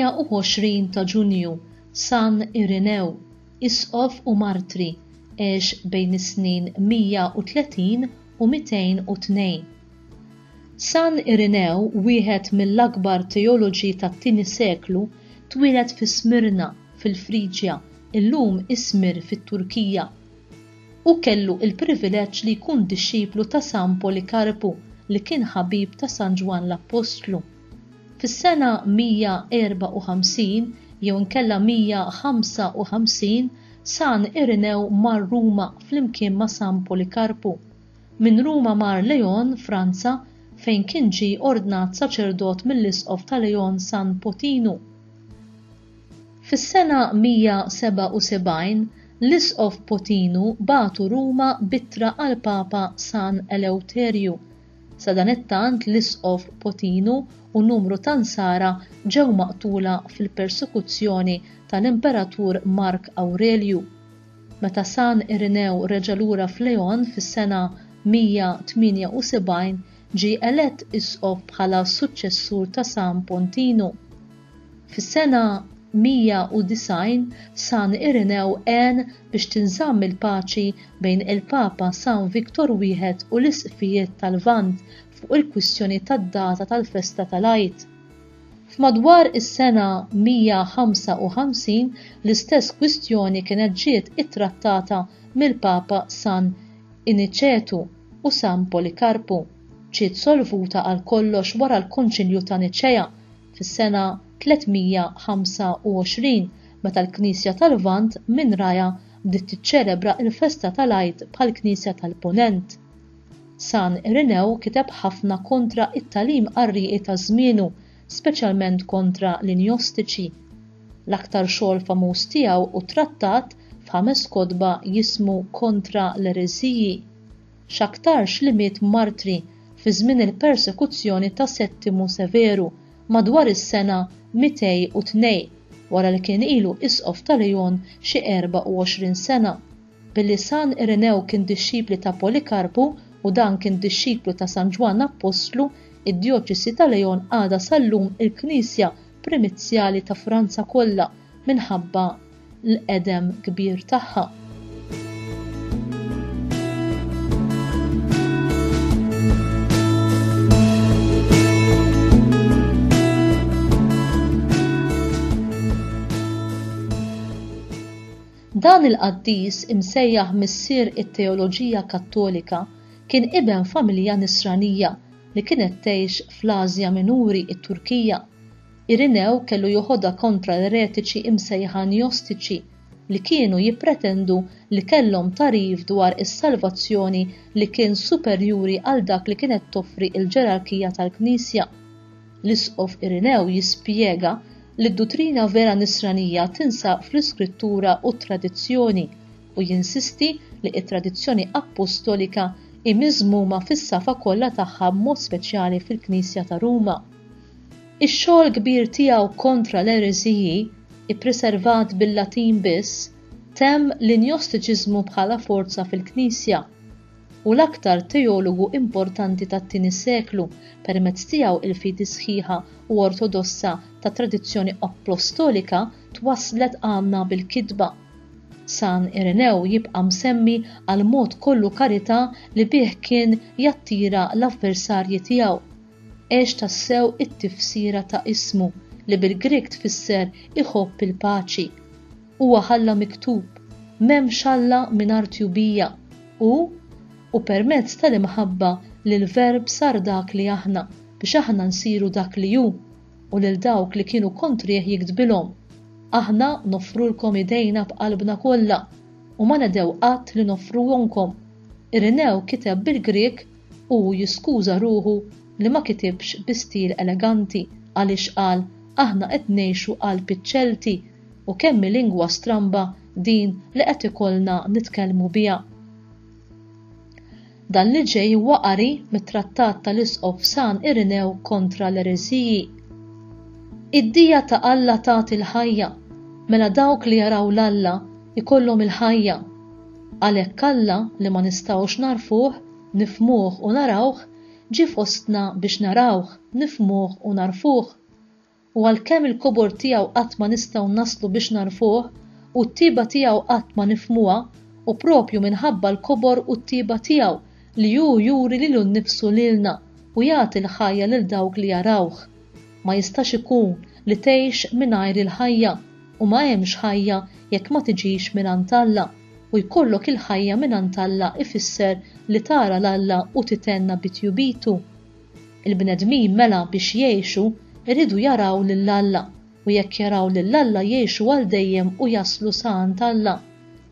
28 ta' Ġunju San Irenew, Isqof u Martri, għex bejn is-snin 130 u 202. San Irenew, wieħed mill-akbar teoloġi tat-tieni seklu, twieled fi Smirna fil-Friġja, illum Ismir fit-Turkija, u kellu il-privileġġ li jkun dixxiplu ta' San Polikarpu li kien ħabib ta' San Ġwan l-Apostlu. Fis-sena 154 jew inkella 155 San Irenew mar Ruma flimkien ma' San Polikarpu. Minn Ruma mar Leon, Franza, fejn kien ġie ordnat saċerdot mill-Isqof ta' Leon San Potinu. Fis-sena 177 l-Isqof Potinu bagħtu Ruma bittra għal Papa San Eleuterju. Sa dan it-tant l-Isqof Potinu u numru ta' nsara ġew maqtula fil-persekuzzjoni tal-Imperatur Mark Aurelju. Meta San Irenew reġa' lura f'Leon fis-sena 178 ġie elett Isqof bħala suċċessur ta' San Potinu. Fis-sena 190 San Irenew għen biex tinżamm il-paċi bejn il-Papa San Viktor wieħed u l-Isqfijiet tal-Lvant fuq il-kwistjoni tad-data tal-festa tal-Għid. F'madwar is-sena 155 l-istess kwistjoni kienet ġiet ittrattata mill-Papa San Iniċetu u San Polikarpu, ġiet solvuta għal kollox wara l-Konċilju ta' Niċea fis-sena 325 meta l-Knisja tal-Lvant minn raja bdiet tiċċelebra l-festa tal-Għid bħall-Knisja tal-Punent. San Irenew kiteb ħafna kontra it-tagħlim qarrieqi ta' żmienu, speċjalment kontra l-Injostiċi. L-aktar xogħol famuż tiegħu u trattat f'ħames kotba jismu Kontra l-Ereżiji. X'aktarx li miet martri fi żmien il-persekuzzjoni ta' Settimu Severu madwar is-sena 202 wara li kien ilu Isqof ta' Leon xi 24 sena. Billi San Irenew kien dixxipli ta' Polikarpu u dan kien dixxiplu ta' San Ġwan Apostlu, id-Djoċesi ta' Leon għadha sal-lum il-Knisja primizzjali ta' Franza kollha minħabba l-qedem kbir tagħha. Dan il-qaddis imsejjaħ missier it-teoloġija Kattolika kien iben familja Nisranija li kienet tgħix fl-Asja Minuri it-Turkija. Irenew kellu joħodha kontra l-eretiċi imsejħa Gnostiċi li kienu jippretendu li kellhom tarif dwar is-salvazzjoni li kien superjuri għal dak li kienet toffri l-ġerarkija tal-Knisja. L-Isqof Irenew jispjega li d-dottrina vera nisranija tinsab fl-iskrittura u t-tradizzjoni u jinsisti li t-tradizzjoni apostolika imiżmuma fis-safa kollha tagħha b'mod speċjali fil-Knisja ta' Ruma. Ix-xogħol kbir tiegħu kontra l-ereżiji, ippreservat bil-Latin biss, temm l-Gnostiċiżmu bħala forza fil-Knisja u l-aktar teologu importanti tat-tieni seklu permezz tiegħu il-fidi sħiħa u ortodossa ta' tradizzjoni apostolika twasslet għandna bil-kitba. San Irenew jibqa' msemmi għal mod kollu karità li bih kien jattira l-avversarji tiegħu. Għex tassew it-tifsira ta' ismu li bil-Grik tfisser iħobb il-paċi. Huwa ħalla miktub, m'hemmx Alla mingħajr tjubija u permezz tal-imħabba li l-Verb sar dak li aħna biex aħna nsiru dak li hu u lil dawk li kienu kontrih jiktbilhom. Aħna nofrulkom idejna b'qalbna kollha u ma nedew qatt li nofruhomkom. Irenew kiteb bil-Grik u jiskuża ruħu li ma kitibx bi stil eleganti għaliex qal aħna qed ngħixu qalb iċ-Ċelti u kemm lingwa stramba din li qed ikollna nitkellmu biha. Dan li ġej waqari mit-trattat tal-Isqof San Irenew kontra l-ereżiji. Id-dija ta' Alla tagħti l-ħajja, mela dawk li jaraw l-Alla ikollhom il-ħajja. Għalhekk Alla li ma nistgħux narfuh, nifhmuh u narawh, ġie fostna biex narawh, nifhmuh u narfuh. u għalkemm il-kobor tiegħu qatt ma nistgħu naslu biex narfuh u t-tiba tiegħu qatt ma nifhmuha u propju minħabba l-kobor u t-tiba tiegħu li juri lilu nnifsu lilna u jagħti l-ħajja lil dawk li jarawh. Ma jistax ikun li tgħix mingħajr il-ħajja u ma hemmx ħajja jekk ma tiġix mingħand Alla u jkollok il-ħajja mingħand Alla ifisser li tara l-Alla u titenna bitjubitu. Il-bnedmin mela biex jgħixu iridu jaraw lill-Alla u jekk jaraw lill-Alla jgħixu għal dejjem u jaslu sa għand Alla.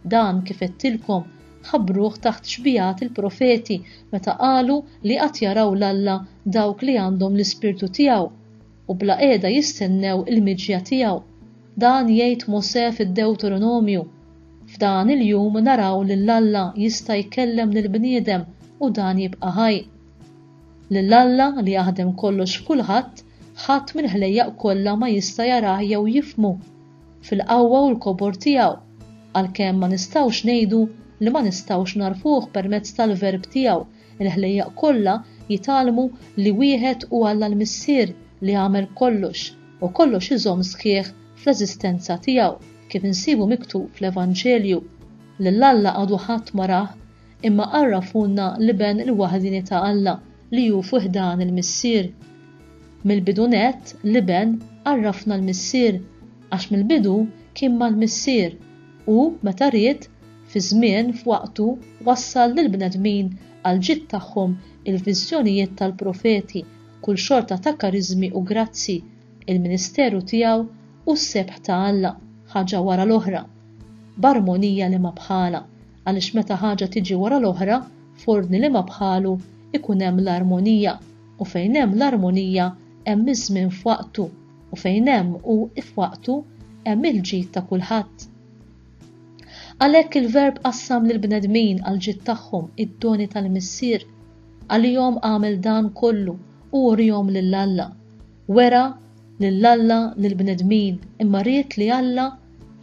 Dan kif qedtilkom ħabbruh taħt xbijat il-profeti meta qalu li qatt jaraw l-Alla dawk li għandhom l-Ispirtu tiegħu u bla qiegħda jistennew il-miġja tiegħu. Dan jgħid Mosè fid-Deuteronomju. F'dan il-jum naraw lill-Alla jista' jkellem lill-bniedem u dan jibqa' ħaj. Lill-Alla li jaħdem kollox f'kulħadd, ħadd mill-ħlejjaq kollha ma jista' jarah jew jifhmu fil-qawwa u l-kobor tiegħu, għalkemm ma nistgħux ngħidu li ma nistgħux narfuh permezz tal-verb tiegħu. Il-ħlejjaq kollha jitalmu li wieħed huwa Alla l-Missier li għamel kollox u kollox iżomm sħiħ fl-eżistenza tiegħu kif insibu miktub fl-Evanġelju. Lill-Alla għadu ħadd ma rah imma għarrafunna l-iben il-waħdini ta' Alla li hu fuq dan il-Missier. Mill-bidu nett l-iben għarrafna l-Missier għax mill-bidu kien mal-Missier u meta ried fi żmien f'waqtu wassal lill-bnedmin għal ġid tagħhom il-viżjonijiet tal-profeti, kull xorta ta' kariżmi u grazzi, il-ministeru tiegħu u s-sebħ ta' Alla, ħaġa wara l-oħra, b'armonija li ma bħala, għaliex meta ħaġa tiġi wara l-oħra, forni li ma bħalu ikun hemm l-armonija, u fejn hemm l-armonija hemm iż-żmien f'waqtu, u fejn hemm u f'waqtu hemm il-ġid ta' kulħadd. Għalhekk il-verb qassam lill-bnedmin għal ġid tagħhom id-doni tal-Missier, għalihom għamel dan kollu u urihom lill-Alla. Wera lill-Alla lill-bnedmin imma ried li Alla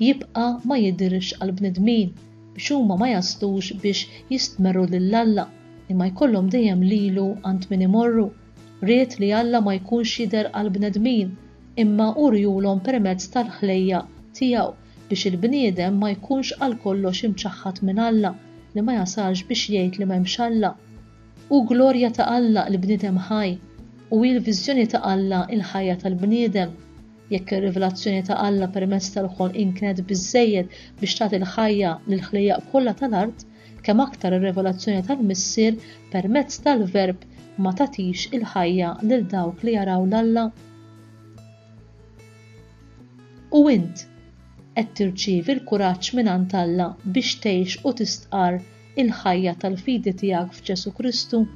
jibqa' ma jidhirx għall-bnedmin biex huma ma jaslux biex jistmerru lill-Alla imma jkollhom dejjem lilu għand min imorru. Ried li Alla ma jkunx jidher għall-bnedmin imma urjulhom permezz tal-ħlejja tiegħu biex il-bniedem ma jkunx għal kollox imċaħħad minn Alla li ma jasalx biex jgħid li m'hemmx Alla. U glorja ta' Alla l-bniedem ħaj u l-viżjoni ta' Alla il-ħajja tal-bniedem. Jekk ir-rivelazzjoni ta' Alla permezz tal-ħolqien kienet biżżejjed biex tagħti l-ħajja lill-ħlejjaq kollha tal-art, kemm aktar ir-rivelazzjoni tal-Missier permezz tal-verb ma tagħtix il-ħajja lil dawk li jaraw l-Alla. U int qed tirċievi l-kuraġġ mingħand Alla biex tgħix u tistqar il-ħajja tal-fidi tiegħek f'Ġesu Kristu.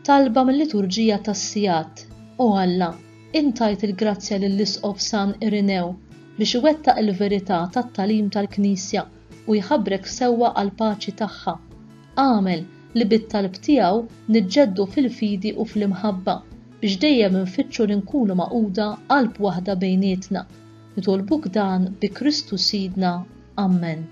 Talba mill-liturġija tas-Sijat. O Alla, intajt il-grazzja lill-Isqof San Irinew biex iwettaq il-verità tat-tagħlim tal-Knisja u jħabbrek sewwa għal paċi tagħha. Għamel li bit-talb tiegħu niġġeddu fil-fidi u fl-imħabba biex dejjem infittxu li nkunu maquda qalb waħda bejnietna. Nitolbuk dan bi Kristu Sidna. Amen.